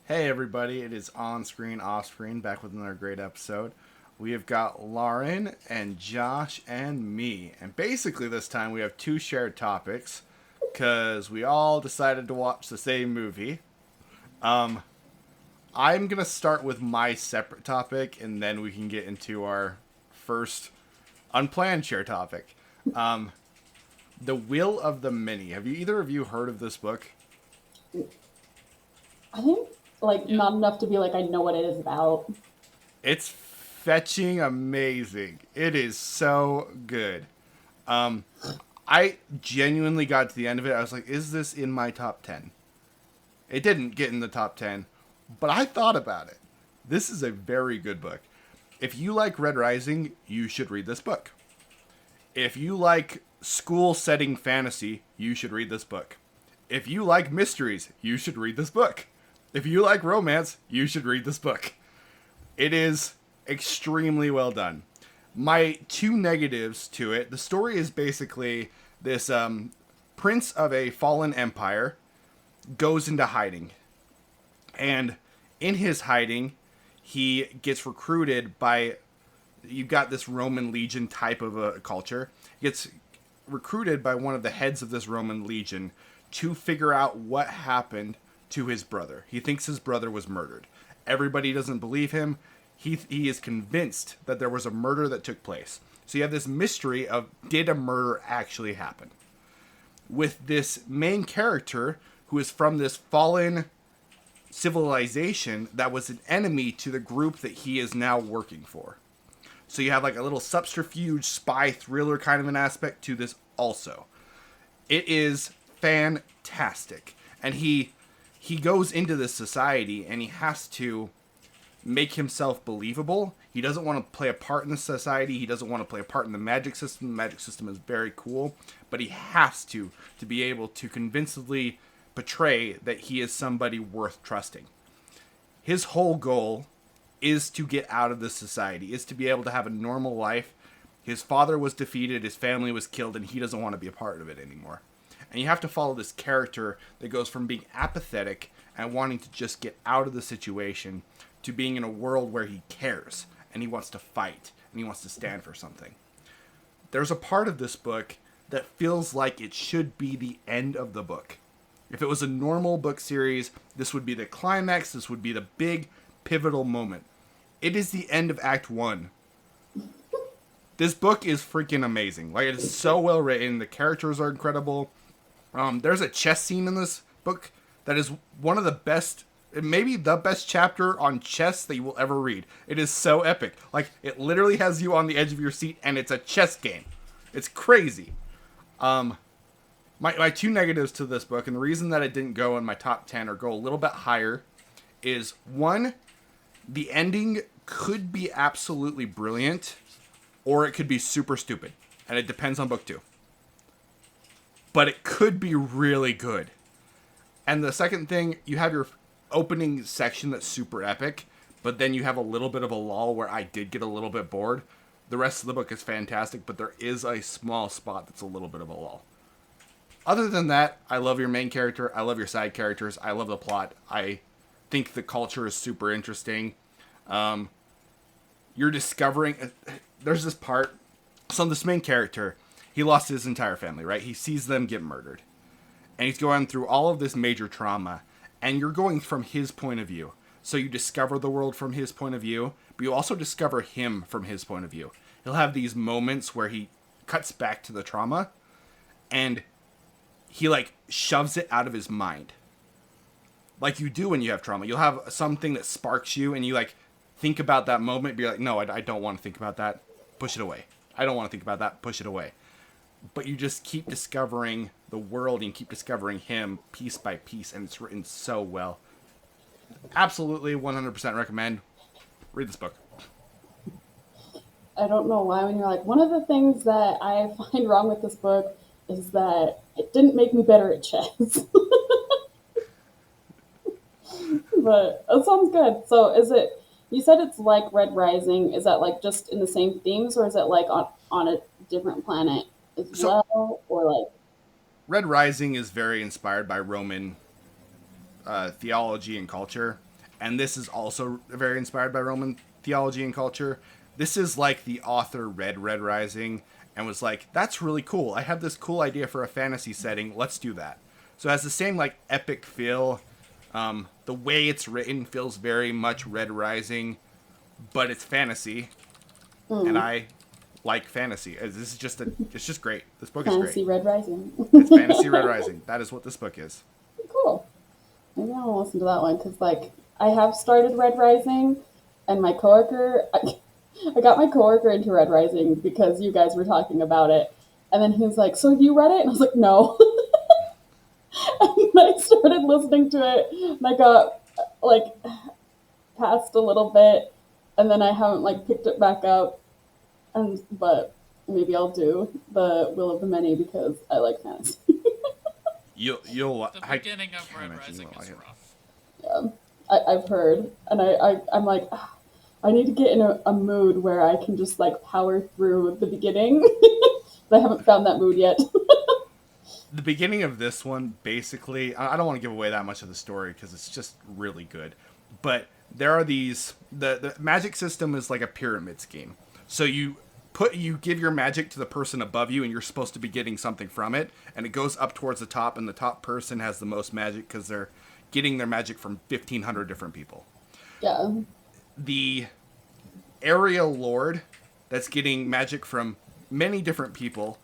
Hey everybody, it is On Screen, Off Screen, back with another great episode. We have got Lauren and Josh and me. And basically this time we have two shared topics because we all decided to watch the same movie. Um, I'm going to start with my separate topic and then we can get into our first unplanned shared topic. Um, the Will of the Many. Have you either of you heard of this book? I think not enough to be like I know what it is about. It's fetching amazing. It is so good. Um, I genuinely got to the end of it. I was like, is this in my top 10? It didn't get in the top 10, but I thought about it. This is a very good book. If you like Red Rising, you should read this book. If you like school setting fantasy, you should read this book. If you like mysteries, you should read this book. If you like romance, you should read this book. It is extremely well done. My two negatives to it, the story is basically this prince of a fallen empire goes into hiding. And in his hiding, he gets recruited by, you've got this Roman legion type of a culture. He gets recruited by one of the heads of this Roman legion to figure out what happened to his brother. He thinks his brother was murdered. Everybody doesn't believe him. He is convinced that there was a murder that took place. So you have this mystery of, did a murder actually happen? With this main character who is from this fallen civilization that was an enemy to the group that he is now working for. So you have like a little subterfuge spy thriller kind of an aspect to this also. It is fantastic. And he goes into this society and he has to make himself believable. He doesn't want to play a part in the society. He doesn't want to play a part in the magic system. The magic system is very cool, but he has to be able to convincingly portray that he is somebody worth trusting. His whole goal is to get out of this society, is to be able to have a normal life. His father was defeated, his family was killed, and he doesn't want to be a part of it anymore. And you have to follow this character that goes from being apathetic and wanting to just get out of the situation to being in a world where he cares and he wants to fight and he wants to stand for something. There's a part of this book that feels like it should be the end of the book. If it was a normal book series, this would be the climax, this would be the big pivotal moment. It is the end of Act 1. This book is freaking amazing. Like, it is so well written, the characters are incredible. There's a chess scene in this book that is one of the best, maybe the best chapter on chess that you will ever read. It is so epic. Like, it literally has you on the edge of your seat, and it's a chess game. It's crazy. My two negatives to this book, and the reason that it didn't go in my top 10 or go a little bit higher, is one, the ending could be absolutely brilliant, or it could be super stupid. And it depends on book two. But it could be really good. And the second thing, you have your opening section that's super epic, but then you have a little bit of a lull where I did get a little bit bored. The rest of the book is fantastic, but there is a small spot that's a little bit of a lull. Other than that, I love your main character. I love your side characters. I love the plot. I think the culture is super interesting. You're discovering. There's this part. So, this main character, he lost his entire family, right? He sees them get murdered. And he's going through all of this major trauma. And you're going from his point of view. So, you discover the world from his point of view, but you also discover him from his point of view. He'll have these moments where he cuts back to the trauma and he like shoves it out of his mind, like you do when you have trauma. You'll have something that sparks you and you like think about that moment, be like, no, I don't want to think about that, push it away. I don't want to think about that, push it away. But you just keep discovering the world and keep discovering him piece by piece, and it's written so well. Absolutely 100% recommend. Read this book. I don't know why when you're like one of the things that I find wrong with this book is that it didn't make me better at chess. But it sounds good. So is it you said it's like Red Rising, is that like just in the same themes or is it like on a different planet as So well? Or like Red Rising is very inspired by Roman theology and culture, and this is also very inspired by Roman theology and culture. This is like the author read Red Rising and was like, that's really cool. I have this cool idea for a fantasy setting. Let's do that. So it has the same like epic feel. The way it's written feels very much Red Rising, but it's fantasy, and I like fantasy. This is just it's just great. This book is Fantasy great. Red Rising. It's fantasy Red Rising. That is what this book is. Cool. Maybe I'll listen to that one because, like, I have started Red Rising, and my coworker, I got my coworker into Red Rising because you guys were talking about it, and then he was like, "So have you read it?" And I was like, "No." And I started listening to it, and I got like past a little bit, and then I haven't like picked it back up. And but maybe I'll do the Will of the Many because I like fantasy. You'll The I beginning of can't Red imagine Rising you'll like is it. rough. Yeah, I've heard, and I'm like, I need to get in a mood where I can just like power through the beginning. But I haven't found that mood yet. The beginning of this one, basically, I don't want to give away that much of the story because it's just really good. But there are these the magic system is like a pyramid scheme. So you give your magic to the person above you, and you're supposed to be getting something from it, and it goes up towards the top, and the top person has the most magic because they're getting their magic from 1,500 different people. Yeah. The area lord that's getting magic from many different people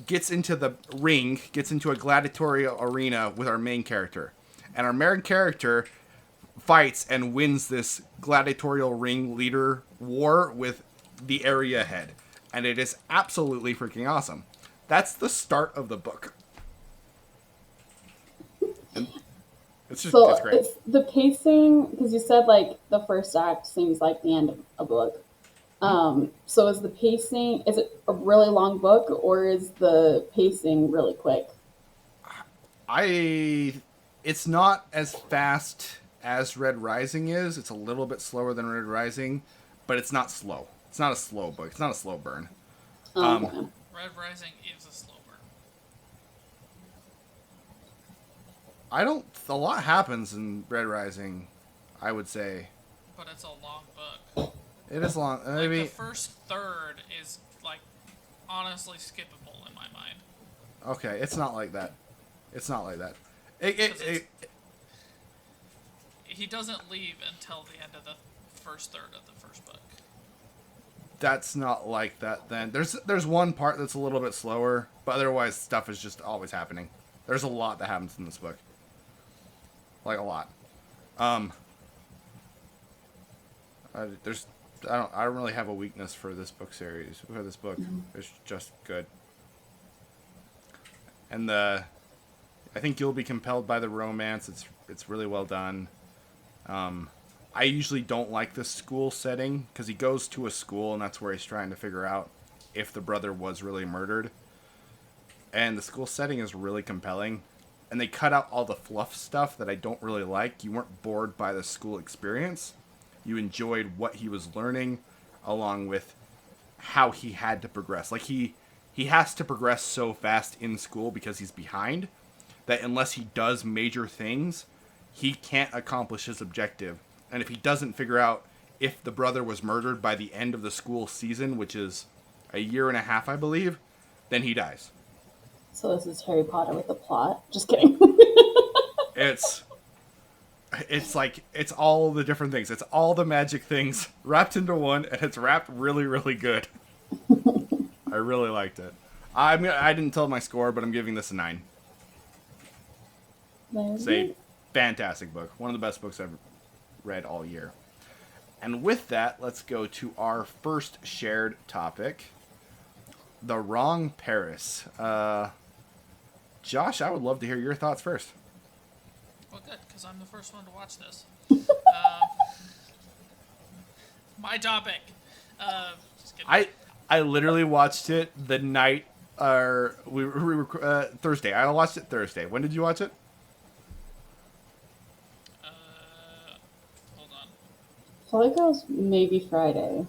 gets into the ring, gets into a gladiatorial arena with our main character. And our main character fights and wins this gladiatorial ring leader war with the area head. And it is absolutely freaking awesome. That's the start of the book. And it's just, So it's great. it's the pacing because you said like the first act seems like the end of a book. So is the pacing, is it a really long book or is the pacing really quick? It's not as fast as Red Rising is. It's a little bit slower than Red Rising, but it's not slow. It's not a slow book. It's not a slow burn. Okay. Red Rising is a slow burn. I don't. A lot happens in Red Rising, I would say. But it's a long book. It is long. Like Maybe. the first third is like honestly skippable in my mind. Okay, it's not like that. It's not like that. It He doesn't leave until the end of the first third of the first book. that's not like that. Then there's one part that's a little bit slower, but otherwise stuff is just always happening. There's a lot that happens in this book. Like a lot. I don't really have a weakness for this book series. For this book, it's just good. And I think you'll be compelled by the romance. It's really well done. I usually don't like the school setting because he goes to a school and that's where he's trying to figure out if the brother was really murdered. And the school setting is really compelling. And they cut out all the fluff stuff that I don't really like. You weren't bored by the school experience. You enjoyed what he was learning along with how he had to progress. Like he has to progress so fast in school because he's behind that unless he does major things, he can't accomplish his objective. And if he doesn't figure out if the brother was murdered by the end of the school season, which is a year and a half, I believe, then he dies. So this is Harry Potter with the plot. Just kidding. It's like it's all the different things. It's all the magic things wrapped into one, and it's wrapped really, really good. I really liked it. I didn't tell my score, but I'm giving this a 9. It's a fantastic book. One of the best books I've read all year. And with that, let's go to our first shared topic, The Wrong Paris. Josh, I would love to hear your thoughts first. Well, good, because I'm the first one to watch this. My topic. Just kidding. I literally watched it the night, Thursday. I watched it Thursday. When did you watch it? Hold on. I feel like it was maybe Friday.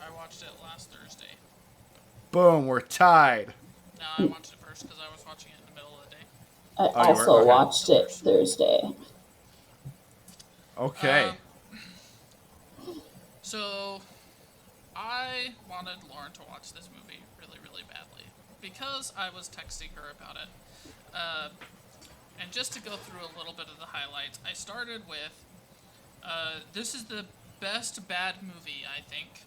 I watched it last Thursday. Boom, we're tied. No, I watched it first because I was watching it in the middle of the day. I Oh, you were? also Okay. watched it Thursday. Okay. So, I wanted Lauren to watch this movie really, really badly because I was texting her about it. And just to go through a little bit of the highlights, I started with this is the best bad movie, I think.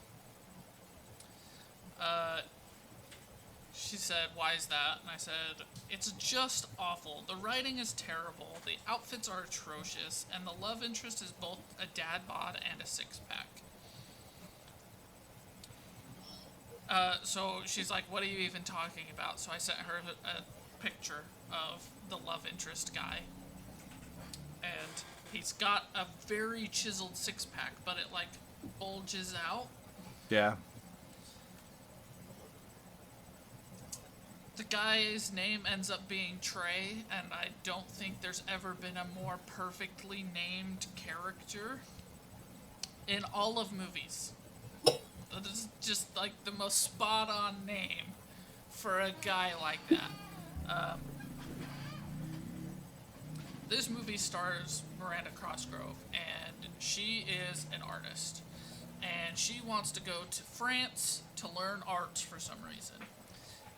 She said, "Why is that?" And I said, "It's just awful. The writing is terrible, the outfits are atrocious, and the love interest is both a dad bod and a six-pack." So she's like, "What are you even talking about?" So I sent her a picture of the love interest guy. And he's got a very chiseled six-pack, but it, like, bulges out. Yeah. The guy's name ends up being Trey, and I don't think there's ever been a more perfectly named character in all of movies. That is just, like, the most spot-on name for a guy like that. This movie stars Miranda Cosgrove, and she is an artist. And she wants to go to France to learn art for some reason.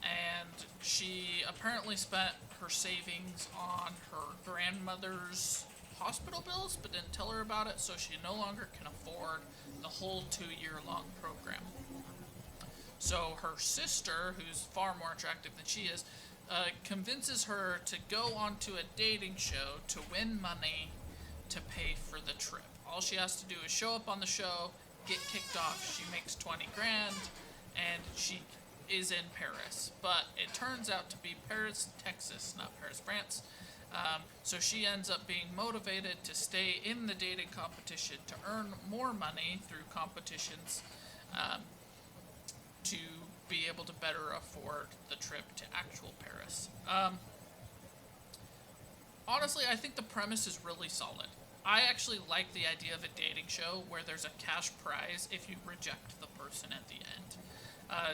And she apparently spent her savings on her grandmother's hospital bills, but didn't tell her about it, so she no longer can afford the whole 2-year-long program. So her sister, who's far more attractive than she is, convinces her to go onto a dating show to win money to pay for the trip. All she has to do is show up on the show, get kicked off, she makes 20 grand, and she is in Paris. But it turns out to be Paris, Texas, not Paris, France. So she ends up being motivated to stay in the dating competition to earn more money through competitions to be able to better afford the trip to actual Paris. Honestly, I think the premise is really solid. I actually like the idea of a dating show where there's a cash prize if you reject the person at the end.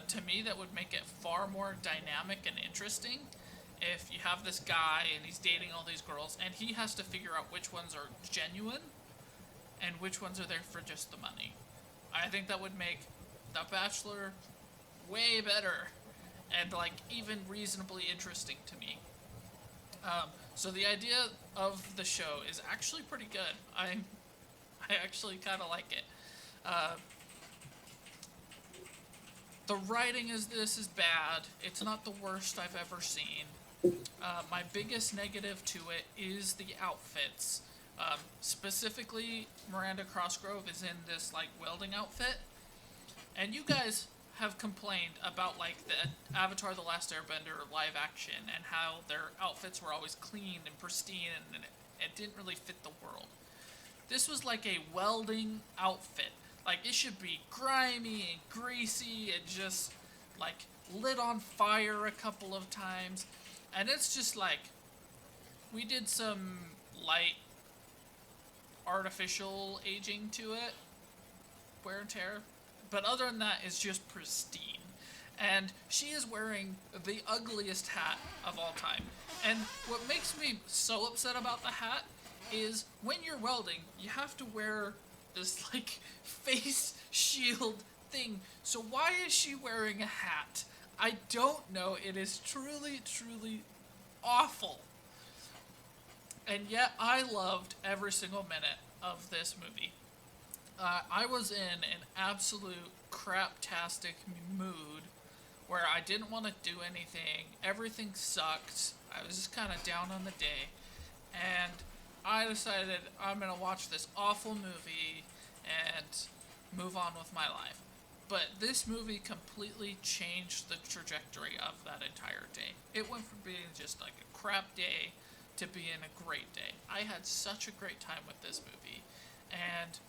To me, that would make it far more dynamic and interesting if you have this guy and he's dating all these girls and he has to figure out which ones are genuine and which ones are there for just the money. I think that would make The Bachelor way better and, like, even reasonably interesting to me. So the idea of the show is actually pretty good. I actually kind of like it. The writing is bad. It's not the worst I've ever seen. My biggest negative to it is the outfits. Specifically, Miranda Cosgrove is in this, like, welding outfit. And you guys have complained about, like, the Avatar: The Last Airbender live action and how their outfits were always clean and pristine and it didn't really fit the world. This was like a welding outfit. Like, it should be grimy and greasy and just, like, lit on fire a couple of times. And it's just like, we did some light artificial aging to it, wear and tear. But other than that, it's just pristine. And she is wearing the ugliest hat of all time. And what makes me so upset about the hat is when you're welding, you have to wear this, like, face shield thing. So why is she wearing a hat? I don't know. It is truly, truly awful. And yet I loved every single minute of this movie. I was in an absolute craptastic mood where I didn't want to do anything. Everything sucked. I was just kind of down on the day. And I decided I'm going to watch this awful movie and move on with my life. But this movie completely changed the trajectory of that entire day. It went from being just like a crap day to being a great day. I had such a great time with this movie. And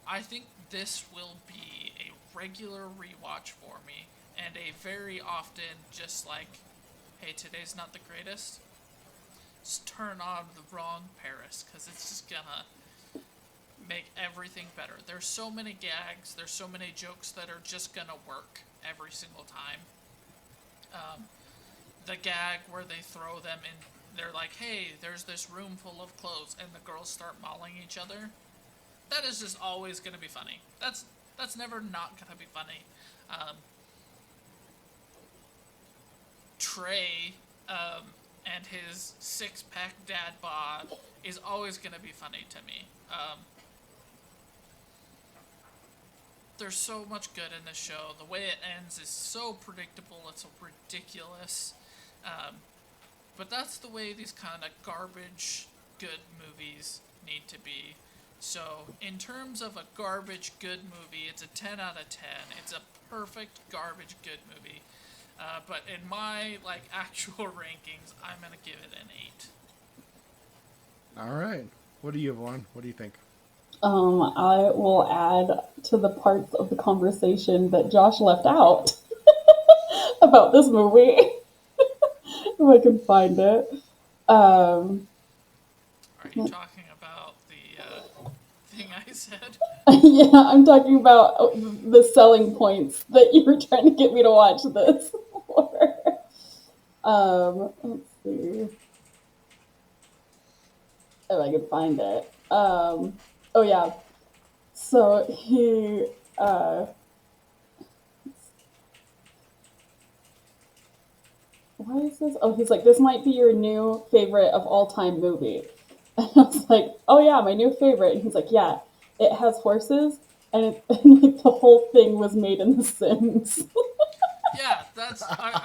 I think this will be a regular rewatch for me, and a very often just like, hey, today's not the greatest, just turn on The Wrong Paris, because it's just gonna make everything better. There's so many gags, there's so many jokes that are just gonna work every single time. the gag where they throw them in. They're like, hey, there's this room full of clothes, and the girls start mauling each other. That is just always going to be funny. That's never not going to be funny. Trey and his six-pack dad bod is always going to be funny to me. There's so much good in this show. The way it ends is so predictable. It's ridiculous. But that's the way these kind of garbage good movies need to be. So, in terms of a garbage good movie, it's a 10 out of 10. It's a perfect garbage good movie. But in my actual rankings, I'm gonna give it an 8. All right. What do you have, Lauren? What do you think? I will add to the parts of the conversation that Josh left out about this movie, if I can find it. Are you talking about the thing I said? Yeah, I'm talking about the selling points that you were trying to get me to watch this for. Let's see if I can find it. Oh yeah. So he why is this? Oh, he's like, this might be your new favorite of all time movie. And I was like, oh yeah, my new favorite. And he's like, yeah, it has horses, and and like the whole thing was made in The Sims. Yeah, I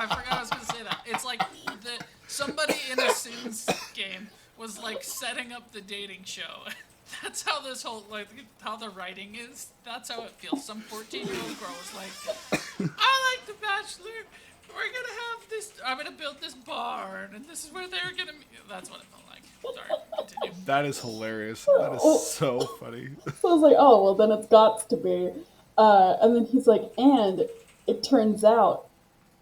forgot I was gonna say that. It's like somebody in a Sims game was setting up the dating show. That's how this whole how the writing is. That's how it feels. Some 14-year-old girl was like, I like The Bachelor. We're gonna have this. I'm gonna build this barn, and this is where they're gonna meet. That's what it felt like. Sorry, continue. That is hilarious. That is so funny. So I was like, oh, well, then it's got to be. And then he's like, and it turns out,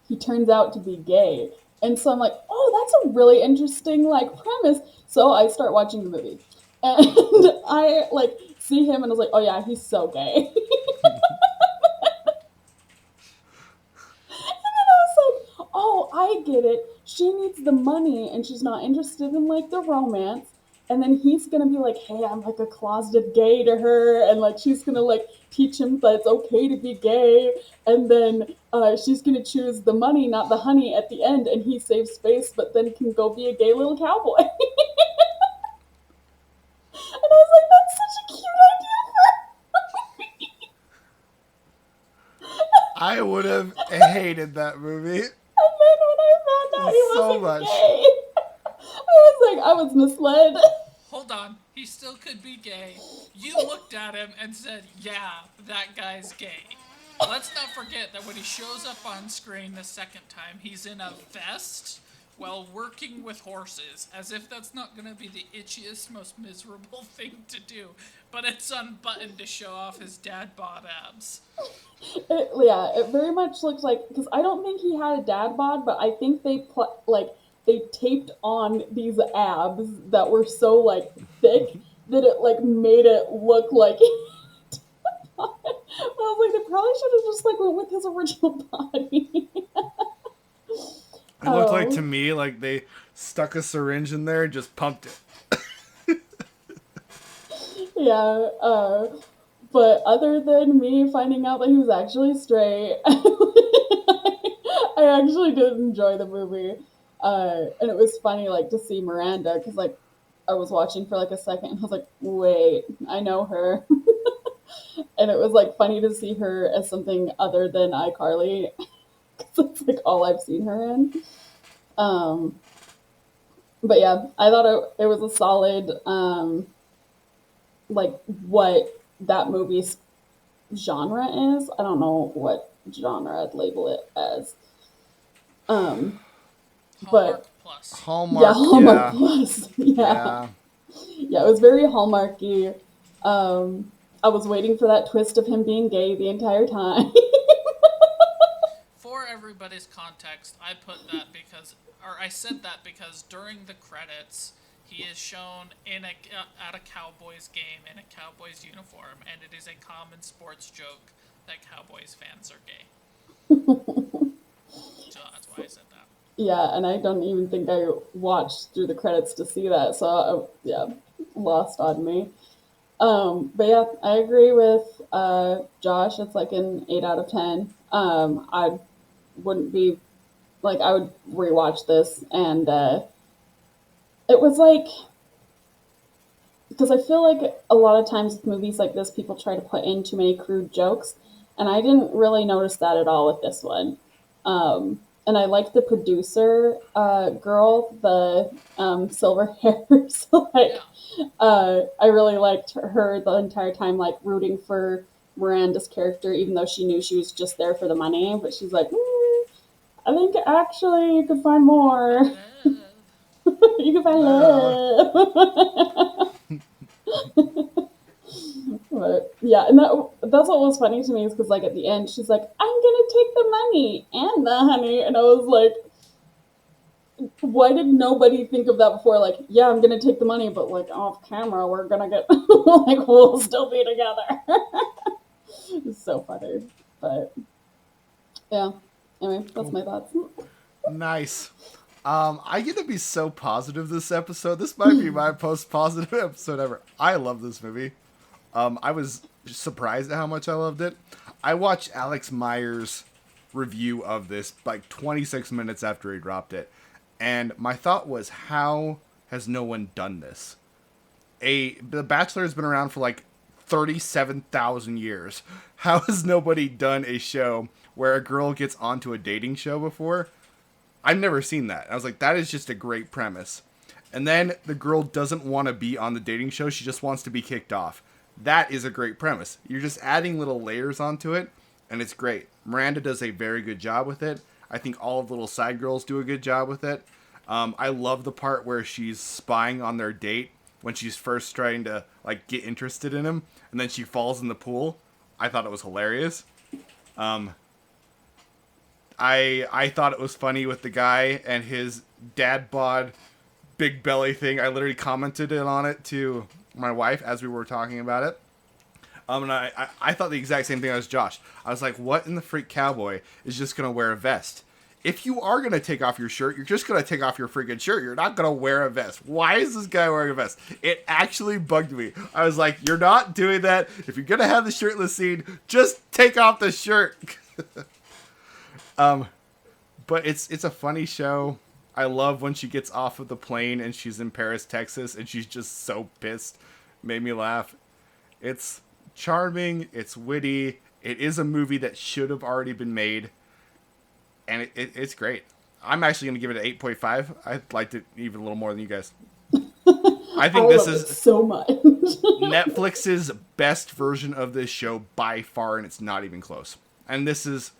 he turns out to be gay. And so I'm like, oh, that's a really interesting, premise. So I start watching the movie. And I, see him, and I was like, oh, yeah, he's so gay. Oh, I get it. She needs the money and she's not interested in the romance. And then he's gonna be like, hey, I'm a closeted gay to her, and she's gonna teach him that it's okay to be gay. And then she's gonna choose the money, not the honey, at the end, and he saves face, but then can go be a gay little cowboy. And I was like, that's such a cute idea for a movie. I would have hated that movie. And then when I found out he So wasn't much. gay, I was like, I was misled. Hold on, he still could be gay. You looked at him and said, yeah, that guy's gay. Let's not forget that when he shows up on screen the second time, he's in a vest while working with horses, as if that's not going to be the itchiest, most miserable thing to do. But it's unbuttoned to show off his dad bod abs. It very much looks like, because I don't think he had a dad bod, but I think they they taped on these abs that were so thick that it made it look like. I was like, they probably should have just went with his original body. It looked like to me they stuck a syringe in there and just pumped it. Yeah, but other than me finding out that he was actually straight, I actually did enjoy the movie. And it was funny, to see Miranda, because, I was watching for, a second, and I was like, wait, I know her. And it was, funny to see her as something other than iCarly, because it's, all I've seen her in. But yeah, I thought it was a solid, what that movie's genre is. I don't know what genre I'd label it as. Hallmark Plus. Hallmark. Yeah, Hallmark Plus. Yeah. Yeah, it was very Hallmarky. I was waiting for that twist of him being gay the entire time. For everybody's context, I said that because during the credits, he is shown at a Cowboys game in a Cowboys uniform, and it is a common sports joke that Cowboys fans are gay. So that's why I said that. Yeah, and I don't even think I watched through the credits to see that, so yeah, lost on me. But yeah, I agree with Josh. It's like an 8 out of 10. I wouldn't be like I would rewatch this, and it was like because I feel like a lot of times with movies like this, people try to put in too many crude jokes, and I didn't really notice that at all with this one. And I like the producer girl, the silver hair. So like, Yeah. I really liked her the entire time, like rooting for Miranda's character, even though she knew she was just there for the money. But she's like, I think actually you could find more. Love. You can find Love. love. But yeah, and that's what was funny to me is because like at the end she's like, "I'm gonna take the money and the honey," and I was like, "Why did nobody think of that before?" Like, yeah, I'm gonna take the money, but like off camera, we're gonna get like we'll still be together. It's so funny, but yeah. Anyway, that's Cool. my thoughts. Nice. I get to be so positive this episode. This might be my most positive episode ever. I love this movie. I was surprised at how much I loved it. I watched Alex Meyer's review of this like 26 minutes after he dropped it. And my thought was, how has no one done this? The Bachelor has been around for like 37,000 years. How has nobody done a show where a girl gets onto a dating show before? I've never seen that. I was like, that is just a great premise. And then the girl doesn't want to be on the dating show. She just wants to be kicked off. That is a great premise. You're just adding little layers onto it, and it's great. Miranda does a very good job with it. I think all of the little side girls do a good job with it. I love the part where she's spying on their date when she's first trying to like get interested in him, and then she falls in the pool. I thought it was hilarious. I thought it was funny with the guy and his dad bod big belly thing. I literally commented on it to my wife as we were talking about it. And I thought the exact same thing as Josh. I was like, what in the freak cowboy is just going to wear a vest? If you are going to take off your shirt, you're just going to take off your freaking shirt. You're not going to wear a vest. Why is this guy wearing a vest? It actually bugged me. I was like, you're not doing that. If you're going to have the shirtless scene, just take off the shirt. But it's a funny show. I love when she gets off of the plane and she's in Paris, Texas, and she's just so pissed. Made me laugh. It's charming. It's witty. It is a movie that should have already been made, and it's great. I'm actually going to give it an 8.5. I liked it even a little more than you guys. I think this love it is so much. Netflix's best version of this show by far, and it's not even close. And this is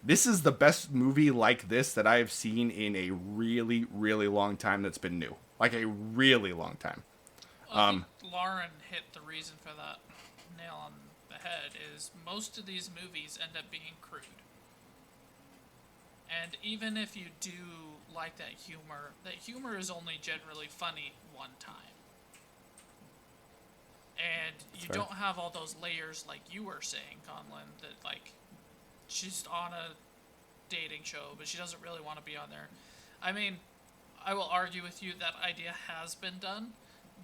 the best movie like this that I have seen in a really, really long time that's been new. Like a really long time. I think Lauren hit the reason for that nail on the head is most of these movies end up being crude. And even if you do like that humor is only generally funny one time. And you fair. don't have all those layers like you were saying, Conlon, that like she's on a dating show, but she doesn't really want to be on there. I mean, I will argue with you that idea has been done,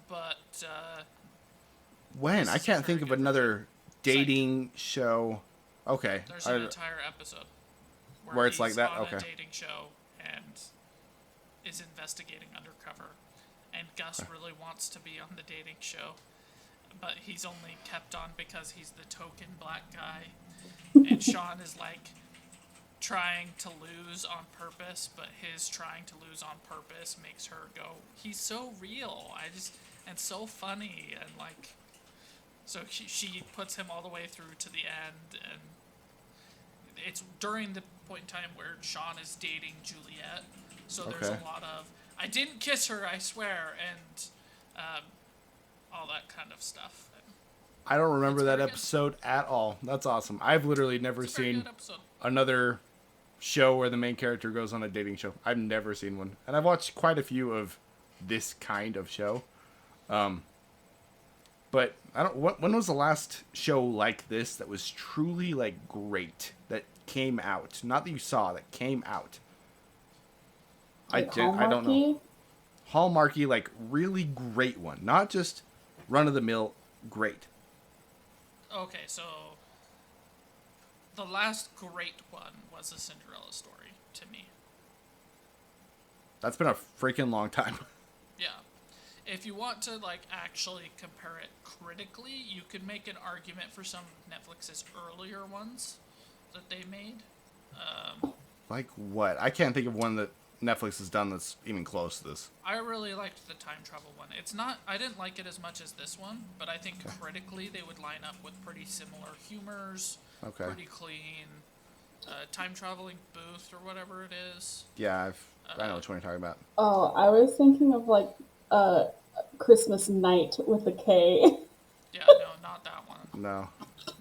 but When? this I is a can't very think of good another dating show. Okay. there's an entire episode Where it's like he's that? on Okay. a dating show and is investigating undercover, and Gus really wants to be on the dating show, but he's only kept on because he's the token black guy, and Sean is like trying to lose on purpose, but his trying to lose on purpose makes her go, he's so real, and so funny, and like, so she puts him all the way through to the end, and it's during the point in time where Sean is dating Juliet, so there's Okay. a lot of, I didn't kiss her, I swear, and all that kind of stuff. I don't remember It's that very good. episode at all. That's awesome. I've literally never It's a very seen good episode. another show where the main character goes on a dating show. I've never seen one. And I've watched quite a few of this kind of show. But I don't when was the last show like this that was truly like great that came out? Not that you saw, that came out. Like I don't know. Hallmarky? Hallmarky, like really great one, not just run of the mill. Great. Okay, so the last great one was a Cinderella story to me. That's been a freaking long time. Yeah. If you want to like actually compare it critically, you could make an argument for some of Netflix's earlier ones that they made. Like what? I can't think of one that Netflix has done that's even close to this. I really liked the time travel one. It's not I didn't like it as much as this one, but I think critically they would line up with pretty similar humors, Okay. pretty clean. Time traveling booth or whatever it is. Yeah, I know which one you're talking about. Oh, I was thinking of like Christmas Night with a K. Yeah, no, not that one. No,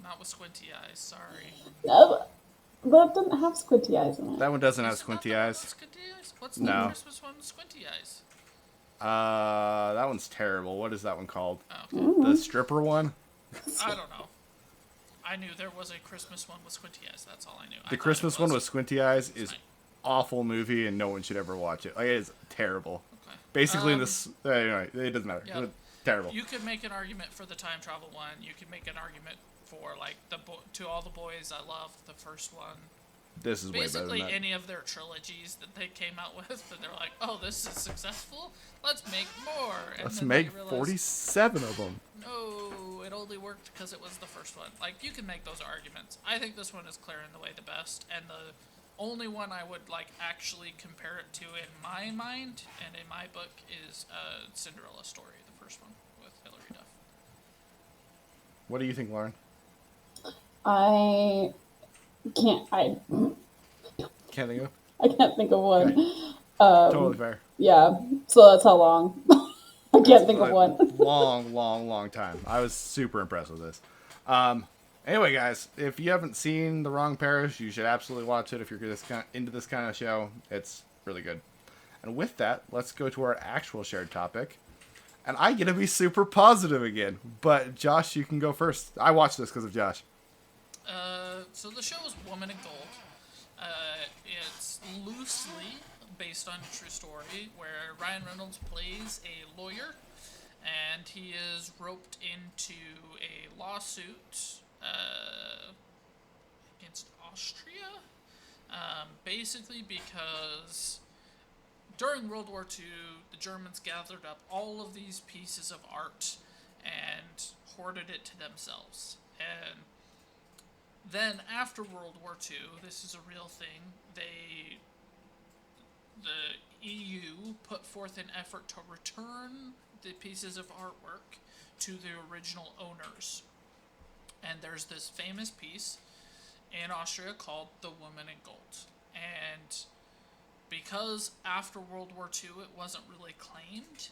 Not with squinty eyes. Sorry. That didn't have squinty eyes in it. that one doesn't have It's not squinty the one with eyes. squinty eyes? What's No. the Christmas one with squinty eyes? That one's terrible. What is that one called? Oh, okay. The stripper one? I don't know. I knew there was a Christmas one with squinty eyes. That's all I knew. I The thought Christmas it one was. with squinty eyes is Fine. awful movie, and no one should ever watch it. Like, it is terrible. Okay. Basically, in this, anyway, it doesn't matter. Yeah. Terrible. You could make an argument for the time travel one. You could make an argument for like To All the Boys I Loved, the first one. This is way better Basically, than that. any of their trilogies that they came out with, that they're like, oh, this is successful. Let's make more. And Let's then make they realized, 47 of them. No, it only worked because it was the first one. Like, you can make those arguments. I think this one is clear in the way the best, and the only one I would like actually compare it to in my mind and in my book is Cinderella Story, the first one with Hilary Duff. What do you think, Lauren? I can't. Can't think of? I can't think of one. Totally fair. Yeah, so that's how long. I can't think of one. long time. I was super impressed with this. Anyway, guys, if you haven't seen The Wrong Parish, you should absolutely watch it if you're into this kind of show. It's really good. And with that, let's go to our actual shared topic. And I get to be super positive again. But Josh, you can go first. I watched this because of Josh. So the show is Woman in Gold. It's loosely based on a true story where Ryan Reynolds plays a lawyer, and he is roped into a lawsuit against Austria, basically because during World War II, the Germans gathered up all of these pieces of art and hoarded it to themselves. And then after World War II, this is a real thing, the EU put forth an effort to return the pieces of artwork to the original owners. And there's this famous piece in Austria called The Woman in Gold. And because after World War II it wasn't really claimed,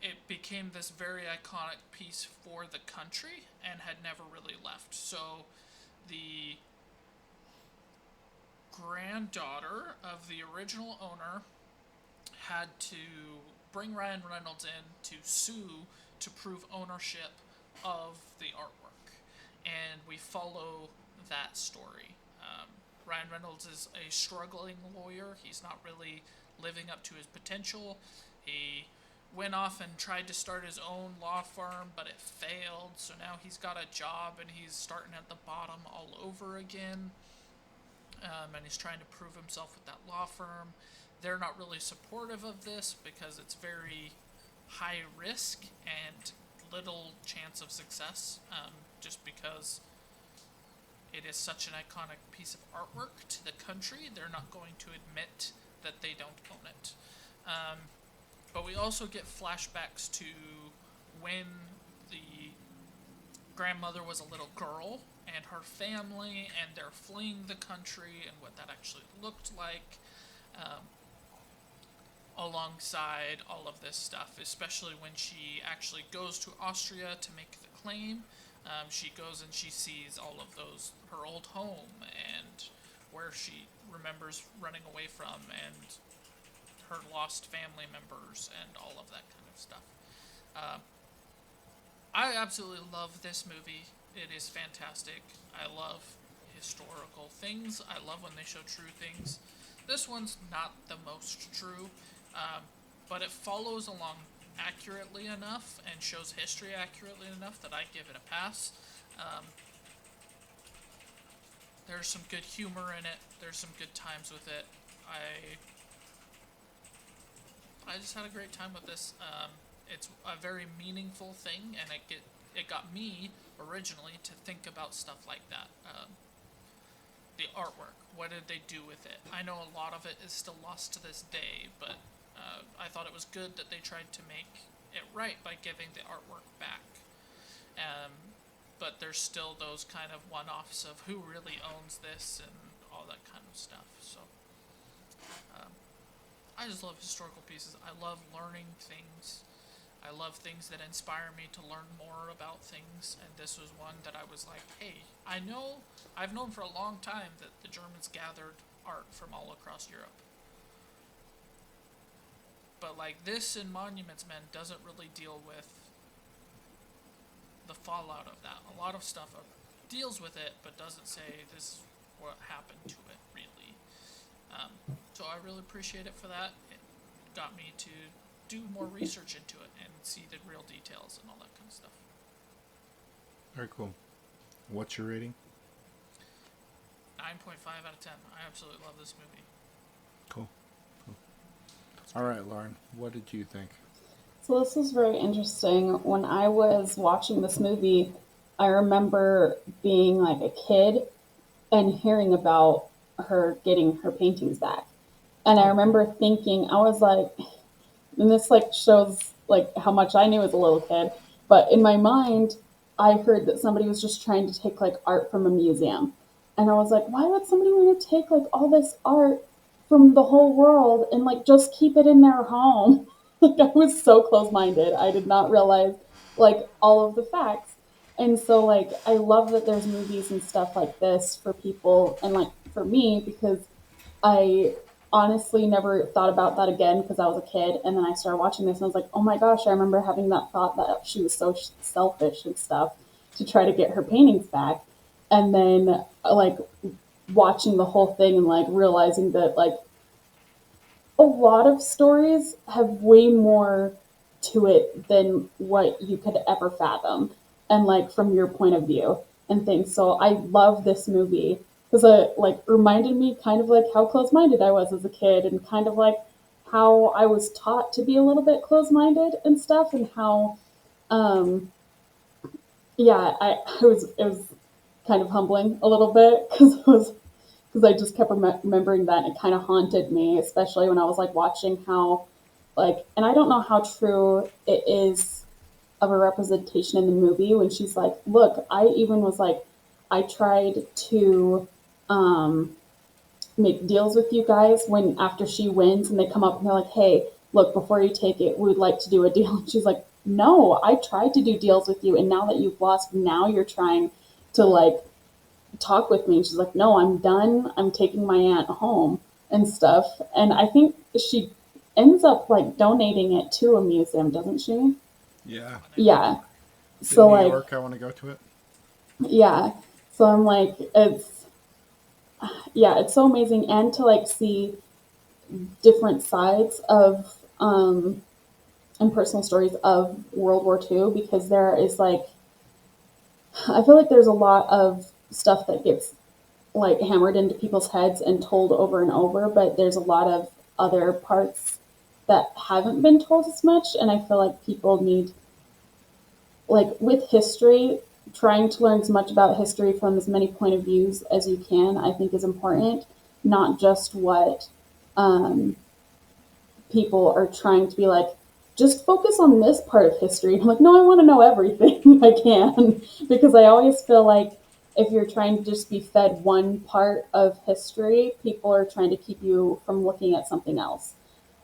it became this very iconic piece for the country and had never really left. So the granddaughter of the original owner had to bring Ryan Reynolds in to sue to prove ownership of the artwork. And we follow that story. Ryan Reynolds is a struggling lawyer. He's not really living up to his potential. He went off and tried to start his own law firm, but it failed. So now he's got a job and he's starting at the bottom all over again. And he's trying to prove himself with that law firm. They're not really supportive of this because it's very high risk and little chance of success, just because it is such an iconic piece of artwork to the country. They're not going to admit that they don't own it. But we also get flashbacks to when the grandmother was a little girl and her family, and they're fleeing the country and what that actually looked like, alongside all of this stuff, especially when she actually goes to Austria to make the claim. She goes and she sees all of those, her old home, and where she remembers running away from, and her lost family members, and all of that kind of stuff. I absolutely love this movie. It is fantastic. I love historical things. I love when they show true things. This one's not the most true, but it follows along accurately enough and shows history accurately enough that I give it a pass. Um, there's some good humor in it. There's some good times with it. I just had a great time with this. It's a very meaningful thing, and it got me originally to think about stuff like that. The artwork, what did they do with it? I know a lot of it is still lost to this day, but I thought it was good that they tried to make it right by giving the artwork back. But there's still those kind of one-offs of who really owns this and all that kind of stuff. So I just love historical pieces. I love learning things. I love things that inspire me to learn more about things, and this was one that I was like, hey, I've known for a long time that the Germans gathered art from all across Europe. But like this in Monuments Men doesn't really deal with the fallout of that. A lot of stuff deals with it, but doesn't say this is what happened to it, really. So I really appreciate it for that. It got me to do more research into it and see the real details and all that kind of stuff. Very cool. What's your rating? 9.5 out of 10. I absolutely love this movie. Cool. All right, Lauren, what did you think? So this was very interesting. When I was watching this movie, I remember being like a kid and hearing about her getting her paintings back. And I remember thinking, I was like, and this like shows like how much I knew as a little kid, but in my mind, I heard that somebody was just trying to take like art from a museum. And I was like, why would somebody want to take like all this art from the whole world and like just keep it in their home? Like I was so close-minded. I did not realize like all of the facts. And so like I love that there's movies and stuff like this for people and like for me because I honestly never thought about that again because I was a kid and then I started watching this and I was like, oh my gosh, I remember having that thought that she was so selfish and stuff to try to get her paintings back. And then like watching the whole thing and like realizing that like a lot of stories have way more to it than what you could ever fathom and like from your point of view and things. So I love this movie because it like reminded me kind of like how close-minded I was as a kid and kind of like how I was taught to be a little bit close-minded and stuff and how yeah, it was kind of humbling a little bit because I just kept remembering that and it kind of haunted me, especially when I was like watching how like, and I don't know how true it is of a representation in the movie when she's like, look, I even was like, I tried to make deals with you guys when after she wins and they come up and they're like, hey, look, before you take it, we would like to do a deal. And she's like, no, I tried to do deals with you. And now that you've lost, now you're trying to like talk with me. And she's like, no, I'm done. I'm taking my aunt home and stuff. And I think she ends up like donating it to a museum, doesn't she? Yeah. Yeah. It's So in New like, York, I want to go to it. yeah. So I'm like, it's so amazing. And to like see different sides of, and personal stories of World War II, because there is like, I feel like there's a lot of stuff that gets like hammered into people's heads and told over and over, but there's a lot of other parts that haven't been told as much. And I feel like people need, like with history, trying to learn as much about history from as many point of views as you can, I think is important, not just what people are trying to be like, just focus on this part of history. I'm like, no, I want to know everything I can because I always feel like if you're trying to just be fed one part of history, people are trying to keep you from looking at something else.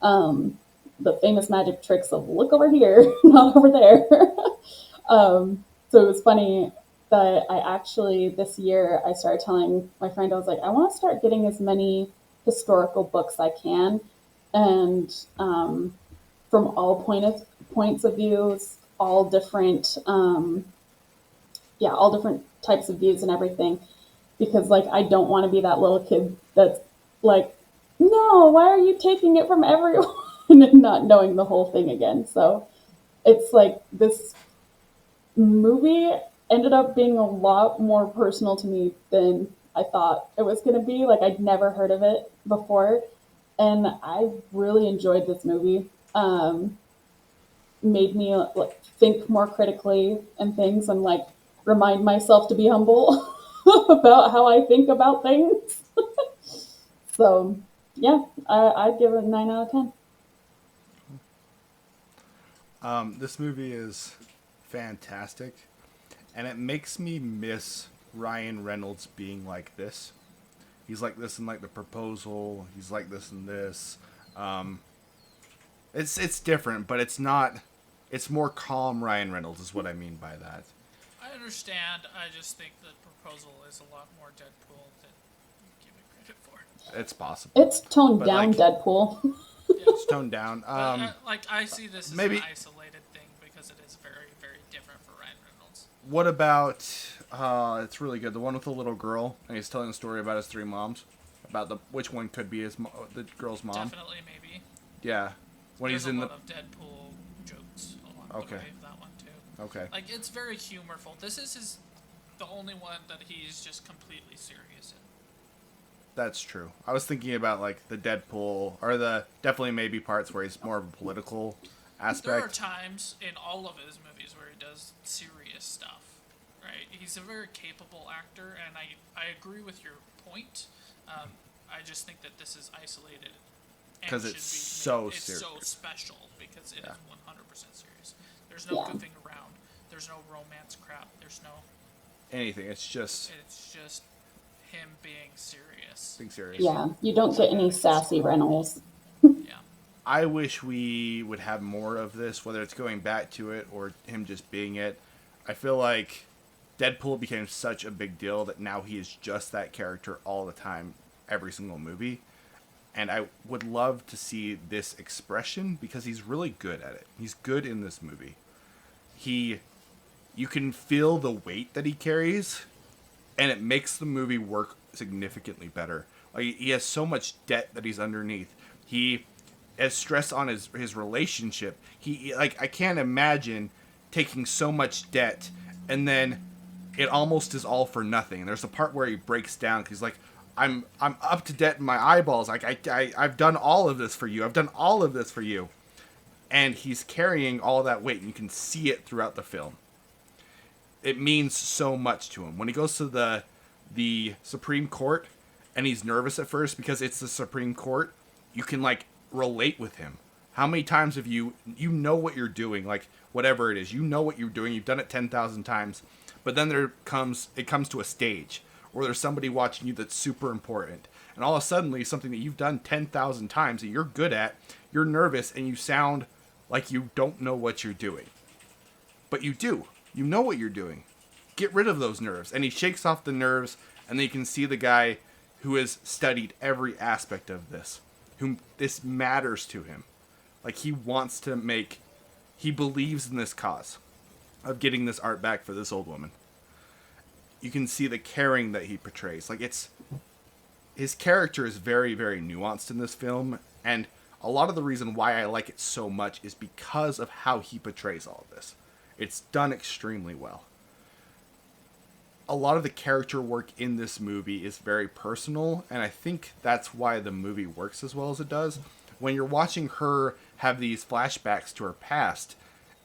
The famous magic tricks of look over here, not over there. So it was funny that I actually this year I started telling my friend I was like I want to start getting as many historical books I can, and from all points of views, all different all different types of views and everything. because like I don't want to be that little kid that's like, no, why are you taking it from everyone and not knowing the whole thing again. So it's like this movie ended up being a lot more personal to me than I thought it was going to be. Like I'd never heard of it before, and I really enjoyed this movie. Made me like think more critically and things, and like remind myself to be humble about how I think about things. So yeah, I'd give it a 9 out of 10. This movie is fantastic, and it makes me miss Ryan Reynolds being like this. He's like this in like The Proposal. He's like this in this. It's different, but it's not. It's more calm Ryan Reynolds is what I mean by that. I understand. I just think the proposal is a lot more Deadpool than you give it credit for. It's possible. It's toned But, down like- Deadpool. It's toned down. Like I see this as maybe- an isolated thing because it is very, very different for Ryan Reynolds. What about? It's really good. The one with the little girl, and he's telling a story about his 3 moms, about which one could be the girl's mom. Definitely, maybe. Yeah, when There's he's in a the. lot of Deadpool jokes along Okay. the way of that one too. Okay. Like it's very humorful. This is the only one that he's just completely serious in. That's true. I was thinking about like the Deadpool or the definitely maybe parts where he's more of a political aspect. There are times in all of his movies where he does serious stuff, right? He's a very capable actor, and I agree with your point. I just think that this is isolated. and 'Cause should it's be so made- It's so serious. special because it is Yeah. 100% serious. There's no Yeah. goofing around. There's no romance crap. There's no... Anything. It's just It's just him being serious. being serious. Yeah, you don't get any sassy Reynolds. Yeah. I wish we would have more of this, whether it's going back to it or him just being it. I feel like Deadpool became such a big deal that now he is just that character all the time, every single movie. And I would love to see this expression because he's really good at it. He's good in this movie. You can feel the weight that he carries, and it makes the movie work significantly better. Like, he has so much debt that he's underneath. He has stress on his relationship. I can't imagine taking so much debt and then it almost is all for nothing. And there's a part where he breaks down because he's like, I'm up to debt in my eyeballs. Like I've done all of this for you. I've done all of this for you. And he's carrying all that weight, and you can see it throughout the film. It means so much to him. When he goes to the Supreme Court and he's nervous at first because it's the Supreme Court, you can like relate with him. How many times have you know what you're doing, like whatever it is, you know what you're doing, you've done it 10,000 times, but then it comes to a stage where there's somebody watching you that's super important, and all of a sudden something that you've done 10,000 times that you're good at, you're nervous and you sound like you don't know what you're doing. But you do. You know what you're doing. Get rid of those nerves. And he shakes off the nerves, and then you can see the guy who has studied every aspect of this, whom this matters to him. Like, he believes in this cause of getting this art back for this old woman. You can see the caring that he portrays. Like, his character is very, very nuanced in this film, and a lot of the reason why I like it so much is because of how he portrays all of this. It's done extremely well. A lot of the character work in this movie is very personal, and I think that's why the movie works as well as it does. When you're watching her have these flashbacks to her past,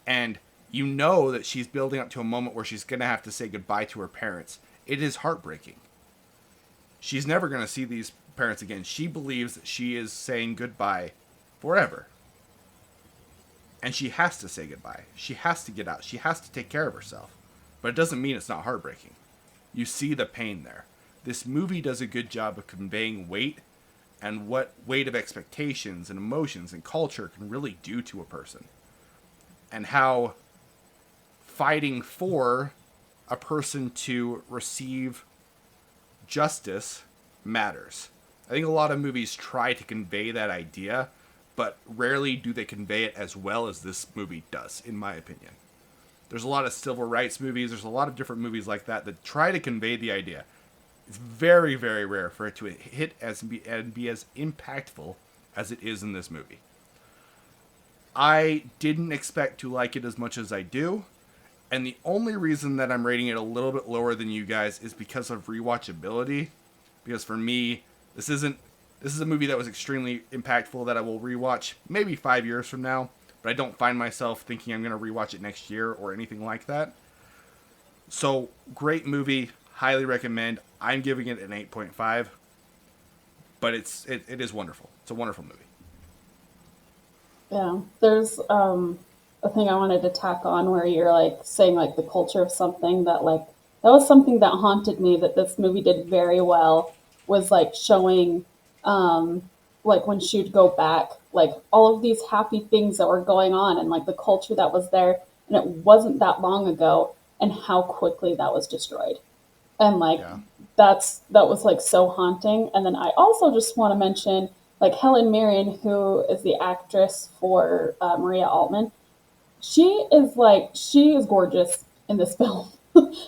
and you know that she's building up to a moment where she's going to have to say goodbye to her parents, it is heartbreaking. She's never going to see these parents again. She believes that she is saying goodbye forever. And she has to say goodbye. She has to get out. She has to take care of herself. But it doesn't mean it's not heartbreaking. You see the pain there. This movie does a good job of conveying weight and what weight of expectations and emotions and culture can really do to a person. And how fighting for a person to receive justice matters. I think a lot of movies try to convey that idea, but rarely do they convey it as well as this movie does, in my opinion. There's a lot of civil rights movies, there's a lot of different movies like that try to convey the idea. It's very, very rare for it to hit and be as impactful as it is in this movie. I didn't expect to like it as much as I do, and the only reason that I'm rating it a little bit lower than you guys is because of rewatchability. Because for me, this is a movie that was extremely impactful that I will rewatch maybe 5 years from now, but I don't find myself thinking I'm going to rewatch it next year or anything like that. So, great movie, highly recommend. I'm giving it an 8.5, but it is wonderful. It's a wonderful movie. Yeah, there's a thing I wanted to tack on where you're like saying like the culture of something that like that was something that haunted me that this movie did very well was like showing like when she'd go back like all of these happy things that were going on and like the culture that was there and it wasn't that long ago and how quickly that was destroyed and like Yeah. that was like so haunting. And then I also just want to mention like Helen Mirren, who is the actress for Maria Altman. She is gorgeous in this film.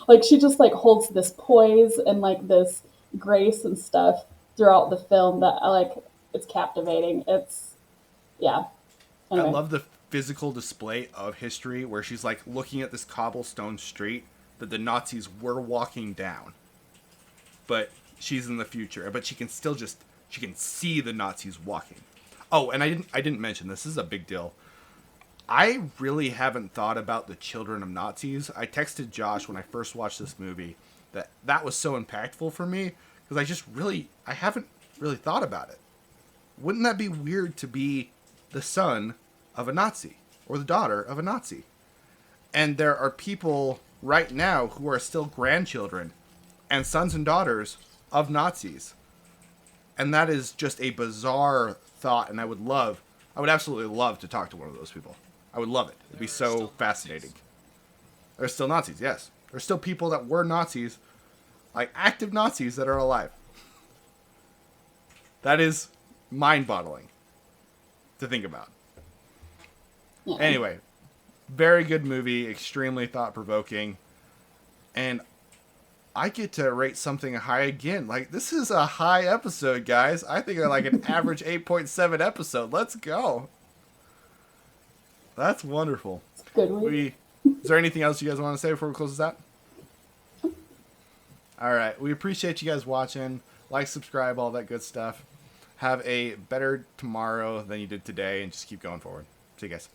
Like she just like holds this poise and like this grace and stuff throughout the film that I like. It's captivating. It's yeah. I Anyway, love the physical display of history where she's like looking at this cobblestone street that the Nazis were walking down. But she's in the future, but she can see the Nazis walking. Oh, and I didn't mention this is a big deal. I really haven't thought about the children of Nazis. I texted Josh when I first watched this movie that was so impactful for me because I haven't really thought about it. Wouldn't that be weird to be the son of a Nazi or the daughter of a Nazi? And there are people right now who are still grandchildren and sons and daughters of Nazis. And that is just a bizarre thought, and I would absolutely love to talk to one of those people. I would love it. It'd be There are so still fascinating. Nazis. There's still Nazis, yes. There's still people that were Nazis, like active Nazis that are alive. That is mind-boggling to think about. yeah. Anyway, very good movie, extremely thought-provoking, and I get to rate something high again. Like, this is a high episode, guys. I think I like an average 8.7 episode. Let's go. That's wonderful. It's a good week. Is there anything else you guys want to say before we close this out? All right. We appreciate you guys watching. Like, subscribe, all that good stuff. Have a better tomorrow than you did today, and just keep going forward. See you guys.